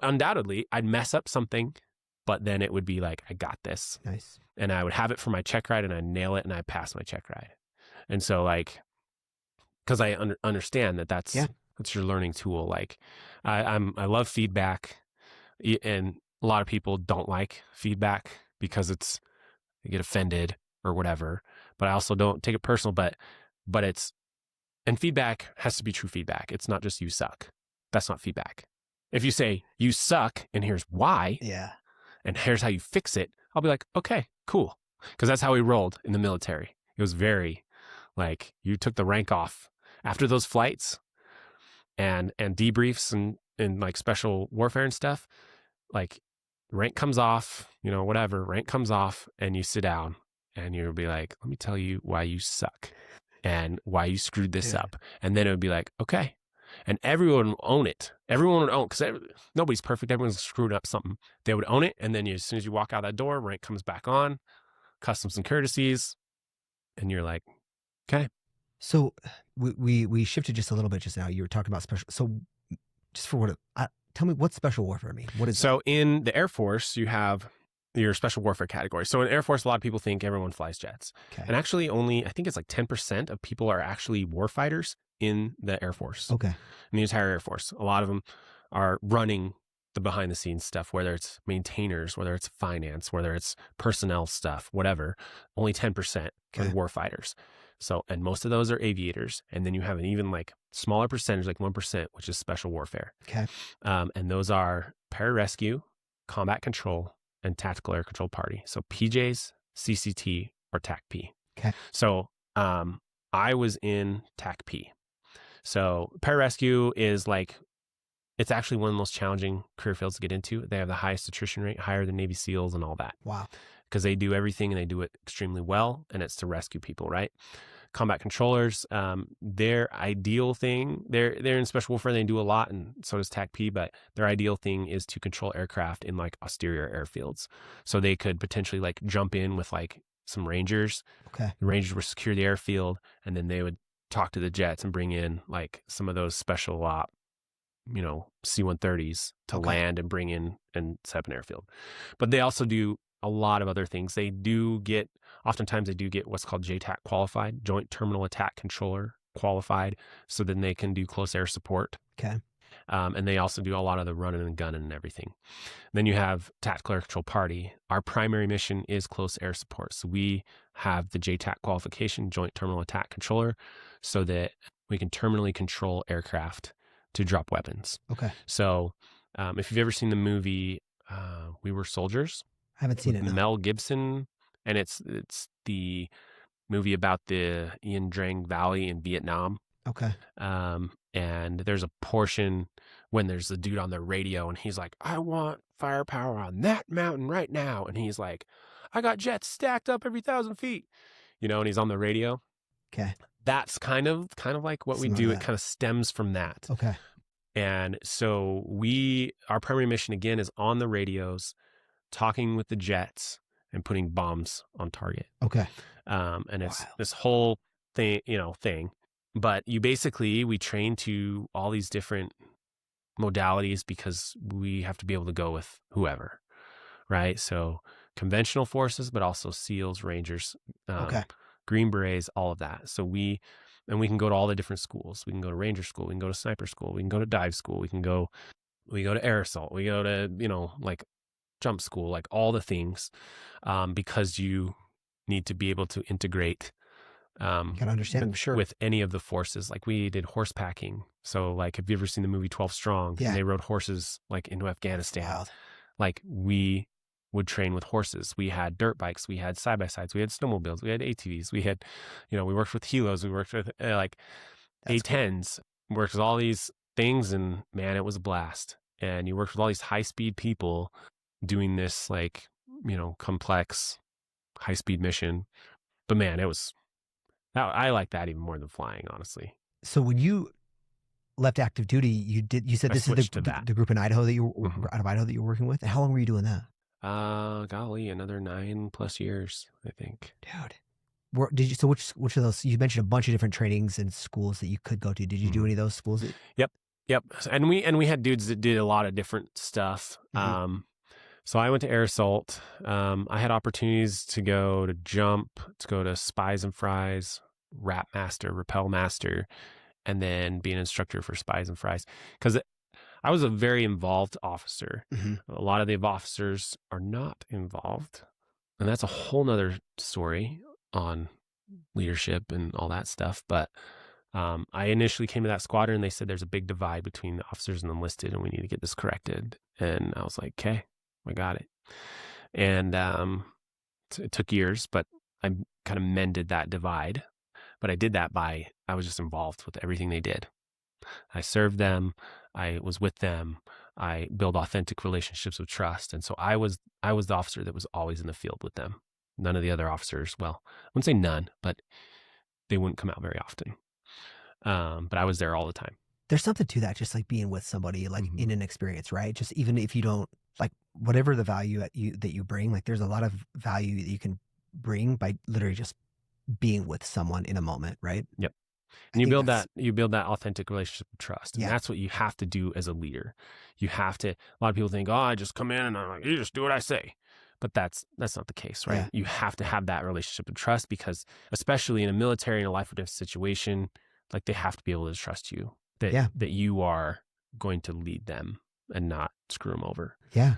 undoubtedly, I'd mess up something, but then it would be like, I got this. Nice. And I would have it for my check ride and I'd nail it and I'd pass my check ride. And so like, because I understand that that's your learning tool. Like I love feedback, and a lot of people don't like feedback because they get offended or whatever, but I also don't take it personal, but and feedback has to be true feedback. It's not just you suck. That's not feedback. If you say you suck and here's why, and here's how you fix it, I'll be like, okay, cool. Because that's how we rolled in the military. It was very like, you took the rank off after those flights and debriefs and like special warfare and stuff. Like rank comes off, whatever, rank comes off and you sit down and you'll be like, let me tell you why you suck and why you screwed this up. And then it would be like, okay. And everyone would own it. Everyone would own, because nobody's perfect. Everyone's screwing up something. They would own it. And then as soon as you walk out that door, rank comes back on, customs and courtesies. And you're like, okay. So we shifted just a little bit just now. You were talking about special. So just for tell me what's special warfare mean? What is so in the Air Force, you have your special warfare category. So in Air Force, a lot of people think everyone flies jets. Okay. And actually I think it's like 10% of people are actually warfighters in the Air Force. Okay. In the entire Air Force. A lot of them are running the behind the scenes stuff, whether it's maintainers, whether it's finance, whether it's personnel stuff, whatever. Only 10% are warfighters. So, and most of those are aviators. And then you have an even like smaller percentage, like 1%, which is special warfare. Okay. And those are pararescue, combat control, and tactical air control party. So PJs, CCT, or TACP. Okay. So I was in TACP. So pararescue is like, it's actually one of the most challenging career fields to get into. They have the highest attrition rate, higher than Navy SEALs and all that. Wow. Because they do everything and they do it extremely well, and it's to rescue people, right? Combat controllers, their ideal thing, they're in special warfare, they do a lot, and so does TACP, but their ideal thing is to control aircraft in like austere airfields. So they could potentially like jump in with like some Rangers. Okay. The Rangers would secure the airfield, and then they would talk to the jets and bring in like some of those special op, C-130s to land and bring in and set up an airfield. But they also do a lot of other things. Oftentimes they do get what's called JTAC qualified, Joint Terminal Attack Controller qualified, so then they can do close air support. Okay. And they also do a lot of the running and gunning and everything. Then you have Tactical Air Control Party. Our primary mission is close air support. So we have the JTAC qualification, Joint Terminal Attack Controller, so that we can terminally control aircraft to drop weapons. Okay. So if you've ever seen the movie We Were Soldiers, I haven't seen it. No. Mel Gibson, and it's the movie about the Ien Drang Valley in Vietnam. Okay. And there's a portion when there's a dude on the radio and he's like, I want firepower on that mountain right now. And he's like, I got jets stacked up every 1,000 feet, and he's on the radio. Okay. That's kind of like what we do. It kind of stems from that. Okay. And so our primary mission again is on the radios, talking with the jets and putting bombs on target. Okay. And it's this whole thing, but we train to all these different modalities because we have to be able to go with whoever, right? So conventional forces, but also SEALs, Rangers, Green Berets, all of that. So we can go to all the different schools. We can go to Ranger School. We can go to Sniper School. We can go to Dive School. We go to Air Assault. We go to, like Jump School, like all the things, because you need to be able to integrate Can understand, sure. with any of the forces. Like we did horse packing. So like, have you ever seen the movie 12 Strong? Yeah. And they rode horses like into Afghanistan. Wild. Like we would train with horses. We had dirt bikes. We had side-by-sides. We had snowmobiles. We had ATVs. We had, we worked with helos. We worked with A10s. Cool. Worked with all these things, and man, it was a blast. And you worked with all these high-speed people doing this complex high-speed mission. But man, I like that even more than flying, honestly. So when you left active duty, you said this is the group in Idaho that you were out of Idaho that you were working with. How long were you doing that? Golly, another 9+ years, I think. Dude, which of those? You mentioned a bunch of different trainings and schools that you could go to. Did you do any of those schools? Yep. Yep. And we had dudes that did a lot of different stuff. Mhm. So I went to air assault. I had opportunities to go to jump, to go to spies and fries, rap master, rappel master, and then be an instructor for spies and fries. Because I was a very involved officer. Mhm. A lot of the officers are not involved. And that's a whole nother story on leadership and all that stuff. But I initially came to that squadron and they said there's a big divide between the officers and enlisted and we need to get this corrected. And I was like, okay, I got it. And it took years, but I kind of mended that divide. But I did that I was just involved with everything they did. I served them. I was with them. I built authentic relationships of trust. And so I was the officer that was always in the field with them. None of the other officers, well, I wouldn't say none, but they wouldn't come out very often. But I was there all the time. There's something to that, just like being with somebody, like Mhm. in an experience, right? Just even if you don't like whatever the value that you bring, like there's a lot of value that you can bring by literally just being with someone in a moment, right? Yep. I And think that's you build that authentic relationship of trust. And yeah, that's what you have to do as a leader. You have to, a lot of people think, oh, I just come in and I'm like, you just do what I say. But that's not the case, right? yeah, You have to have that relationship of trust because especially in a military and a life or death situation, like they have to be able to trust you yeah, that you are going to lead them and not screw them over. yeah.